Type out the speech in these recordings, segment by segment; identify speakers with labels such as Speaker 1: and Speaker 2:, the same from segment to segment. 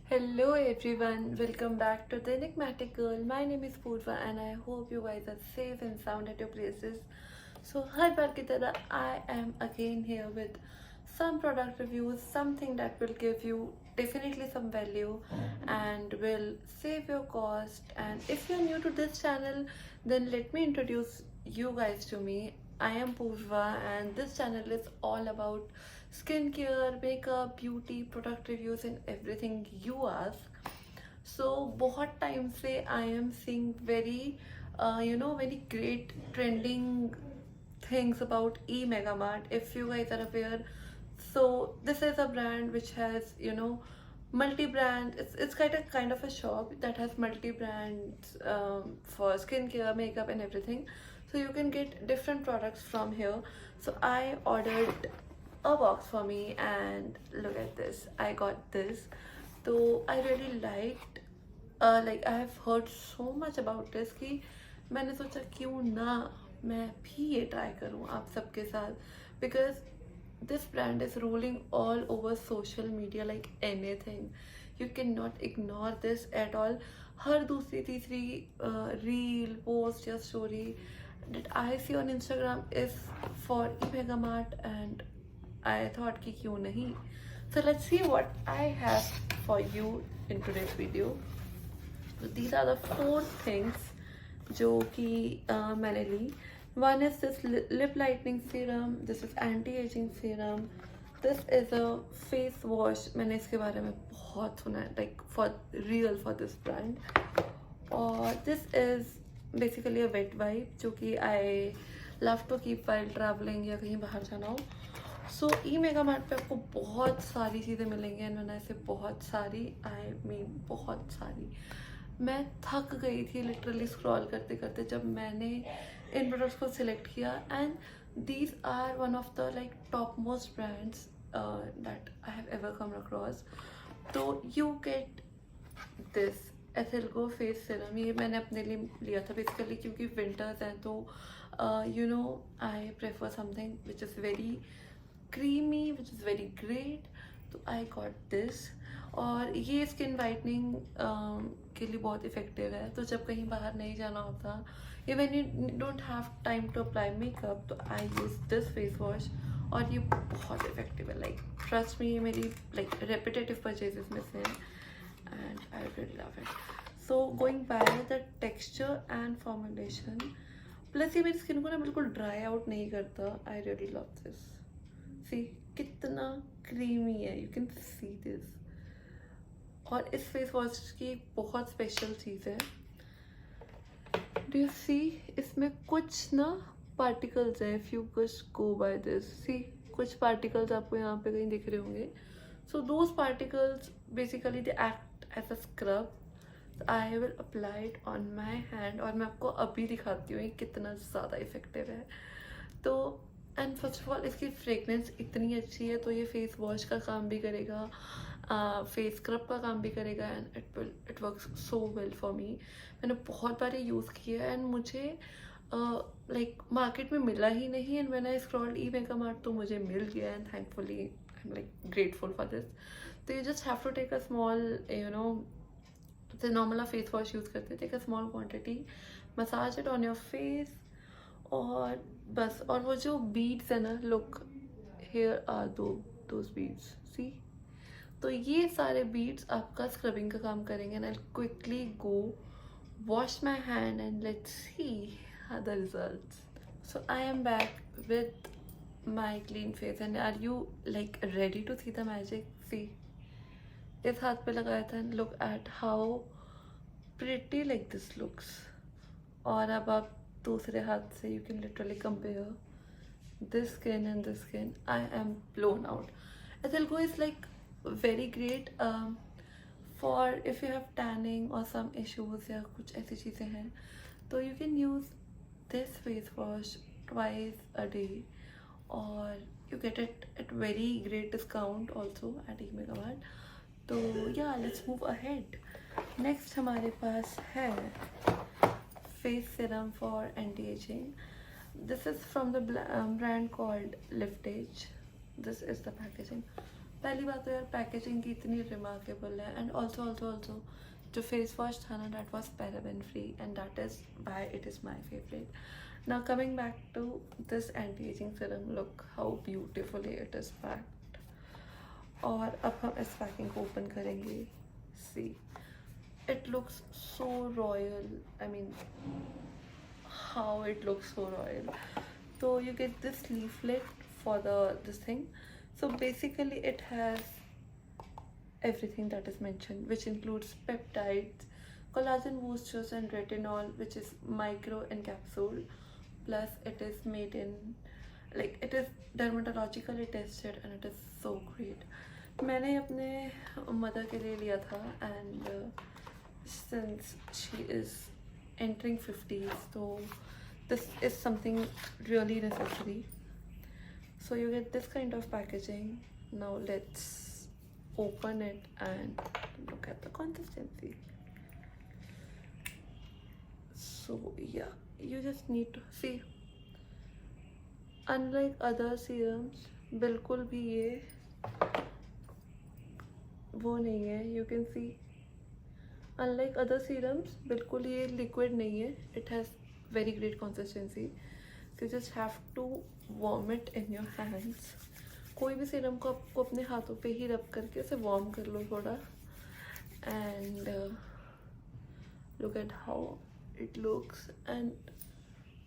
Speaker 1: Hello everyone, welcome back to the Enigmatic Girl. My name is Purva and I hope you guys are safe and sound at your places. So हर बार की तरह I am again here with some product reviews, something that will give you definitely some value and will save your cost. And if you're new to this channel, then let me introduce you guys to me. I am Purva and this channel is all about skincare, makeup, beauty, product reviews and everything you ask. So बहुत time से I am seeing very great trending things about emegamart. If you guys are aware, so this is a brand which has multi-brand. It's kind of a shop that has multi-brands for skincare, makeup and everything. So you can get different products from here. So I ordered a box for me and look at this. I got this. So I really liked like I have heard so much about this कि मैंने सोचा क्यों ना मैं भी ये try करूँ आप सबके साथ, because this brand is rolling all over social media like anything. You cannot ignore this at all. हर दूसरी तीसरी reel, post या story that I see on Instagram is for emegamart and I thought कि क्यों नहीं. So let's see what I have for you in today's video. So these are the 4 things जो कि मैंने ली. One is this lip lightening serum. This is anti-aging serum. This is a face wash. मैंने इसके बारे में बहुत सुना है, like for real for this brand. और this is basically a wet wipe जो कि I love to keep while traveling या कहीं बाहर जाना हो. सो emegamart पे आपको बहुत सारी चीज़ें मिलेंगी एंड मैंने ऐसे बहुत सारी बहुत सारी मैं थक गई थी लिटरली स्क्रॉल करते करते जब मैंने इन प्रोडक्ट्स को सिलेक्ट किया. And these are one of the like top most brands that I have ever come across. तो you get this Ethilgo face serum. ये मैंने अपने लिए लिया था बेसिकली क्योंकि विंटर्स हैं तो I prefer something which is very creamy, which is very great. तो I got this. और ये स्किन वाइटनिंग के लिए बहुत इफेक्टिव है. तो जब कहीं बाहर नहीं जाना होता या when you don't have time to apply makeup तो I use this face wash और ये बहुत इफेक्टिव है. लाइक ट्रस्ट मी, ये मेरी लाइक रेपिटेटिव परचेजेस में से and I really love it. So going by the texture and formulation plus ये मेरी स्किन को ना बिल्कुल ड्राई आउट नहीं करता. I really love this. See कितना क्रीमी है, यू कैन सी दिस. और इस फेस वॉश की बहुत स्पेशल चीज़ है. डू यू सी इसमें कुछ ना पार्टिकल्स हैं. If you just go by this, see कुछ पार्टिकल्स आपको यहाँ पे कहीं दिख रहे होंगे. So those particles basically they act as a scrub. I will apply it on my hand और मैं आपको अभी दिखाती हूँ कितना ज़्यादा इफेक्टिव है. तो एंड फर्स्ट ऑफ ऑल इसकी फ्रेगनेंस इतनी अच्छी है तो ये फेस वॉश का काम भी करेगा, फेस स्क्रब का काम भी करेगा and it works so well for me. मैंने बहुत बार ये यूज़ किया है एंड मुझे लाइक मार्केट में मिला ही नहीं एंड मैंने स्क्रॉल्ड emegamart तो मुझे मिल गया and thankfully I am like grateful for this. तो you just have to take a small जैसे नॉर्मल आप फेस वॉश यूज़ करते take a small quantity, massage it on your face और बस. और वो जो बीड्स है ना, look here are those beads, see. तो ये सारे बीड्स आपका स्क्रबिंग का काम करेंगे and I quickly go wash my hand and let's see the results. So I am back with my clean face and are you like ready to see the magic. See इस हाथ पे लगाया था and look at how pretty like this looks. और अब आप दूसरे हाथ से you can literally compare this skin and this skin. I am blown out. Ethilgo is like very great for if you have tanning और some issues या कुछ ऐसी चीज़ें हैं तो you can use this face wash twice a day और you get it at very great discount also at emegamart. तो या लेट्स मूव अहेड. नेक्स्ट हमारे पास है face serum for anti-aging. This is from the brand called Liftage. This is the packaging. पहली बात तो यार packaging की इतनी रिमार्केबल है, एंड ऑल्सो जो फेस वॉश था ना, that was paraben free, and that is why it is my favourite. Now coming back to this anti-aging serum, look how beautifully it is packed. और अब हम इस पैकिंग को open करेंगे. See, it looks so royal. I mean, how it looks so royal. So you get this leaflet for this thing. So basically it has everything that is mentioned, which includes peptides, collagen boosters, and retinol, which is micro encapsule. Plus it is made in, like, it is dermatologically tested and it is so great. मैंने अपने mother के लिए लिया था, and since she is entering 50s, so this is something really necessary. So you get this kind of packaging. Now let's open it and look at the consistency. So yeah, you just need to see, unlike other serums, बिल्कुल भी ये वो नहीं है. You can see, unlike other serums, बिल्कुल ये liquid नहीं है. It has very great consistency. So you just have to warm it in your hands. कोई भी सीरम को आपको अपने हाथों पे ही रब करके उसे वार्म कर लो थोड़ा, and look at how it looks, and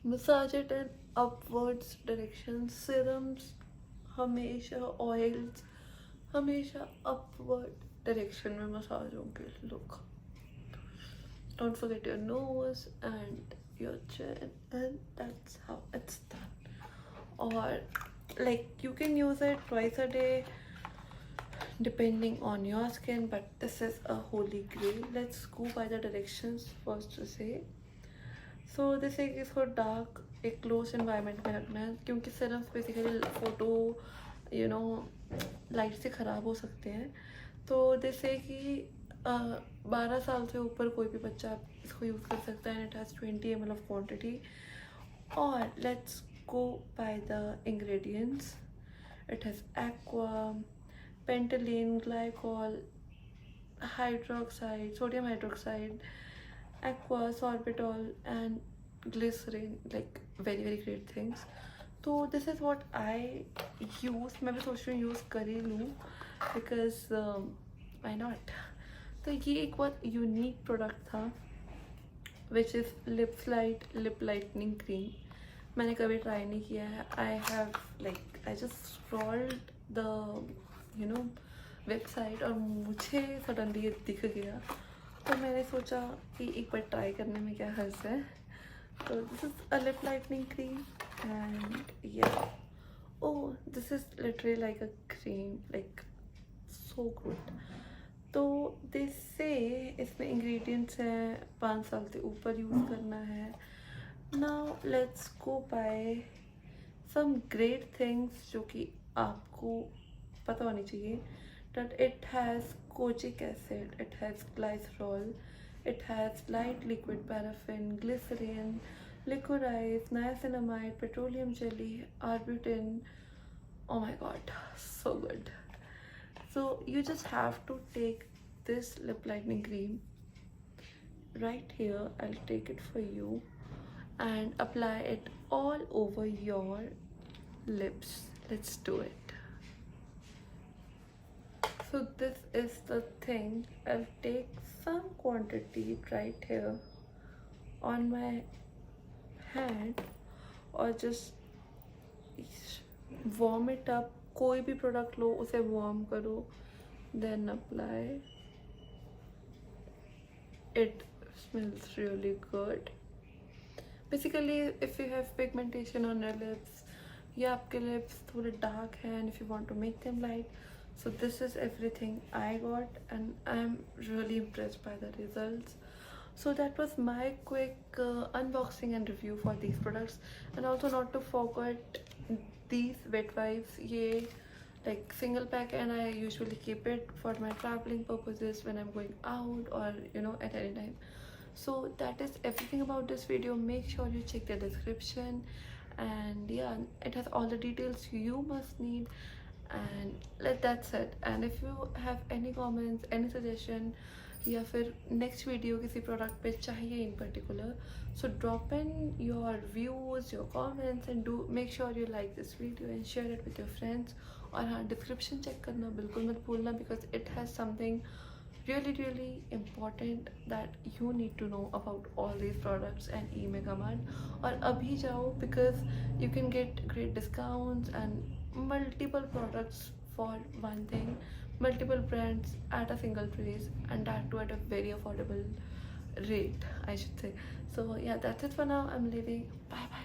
Speaker 1: massage it in upwards direction. Serums हमेशा, oils हमेशा upward direction में मसाज होंगे. Look, don't forget your nose and your chin, and that's how it's done. Or like, you can use it twice a day depending on your skin, but this is a holy grail. Let's go by the directions first to say. So this is इसको dark, एक close environment में रखना है, क्योंकि serums basically photo, you know, light से ख़राब हो सकते हैं. तो जैसे कि 12 साल से ऊपर कोई भी बच्चा इसको यूज़ कर सकता है, and it has 20 ml of quantity. और let's go by the ingredients. It has aqua, pentylene glycol, hydroxide, sodium hydroxide, aqua, sorbitol, and glycerin. Like, very great things. तो this is what I use. मैं भी सोच रही हूँ use कर ही लूँ, because why not. तो ये एक बहुत यूनिक प्रोडक्ट था, which is Lipzlite Lip Lightening Cream. मैंने कभी ट्राई नहीं किया है. I just scrolled the website, और मुझे सडनली ये दिख गया, तो मैंने सोचा कि एक बार ट्राई करने में क्या हर्ज है. तो this is a lip lightening cream, and yeah, oh, this is literally like a cream, like so good. तो they say इसमें ingredients हैं 5 साल से ऊपर यूज़ करना है. Now let's go by some great things जो कि आपको पता होनी चाहिए. That it has kojic acid, it has glycerol, it has light liquid paraffin, glycerin, licorice, niacinamide, petroleum jelly, arbutin. Oh my god, so good. So you just have to take this lip lightening cream right here. I'll take it for you and apply it all over your lips. Let's do it. So this is the thing. I'll take some quantity right here on my hand, और just warm it up. कोई भी product लो, उसे warm करो, then apply. It smells really good. Basically, if you have pigmentation on your lips, या आपके lips थोड़े dark हैं, and if you want to make them light, so this is everything I got, and I'm really impressed by the results. So that was my quick unboxing and review for these products. And also not to forget these wet wipes. ये like single pack, and I usually keep it for my traveling purposes when I'm going out, or at any time. So that is everything about this video. Make sure you check the description, and yeah, it has all the details you must need. and that's it. And if you have any comments, any suggestion, या फिर next video किसी product पे चाहिए in particular, so drop in your views, your comments, and do make sure you like this video and share it with your friends. और हाँ, description check करना बिल्कुल मत भूलना, because it has something really important that you need to know about all these products and emegamart. और अभी जाओ, because you can get great discounts and multiple products for one thing, multiple brands at a single place, and that too at a very affordable rate, I should say. So yeah, that's it for now. I'm leaving. Bye bye.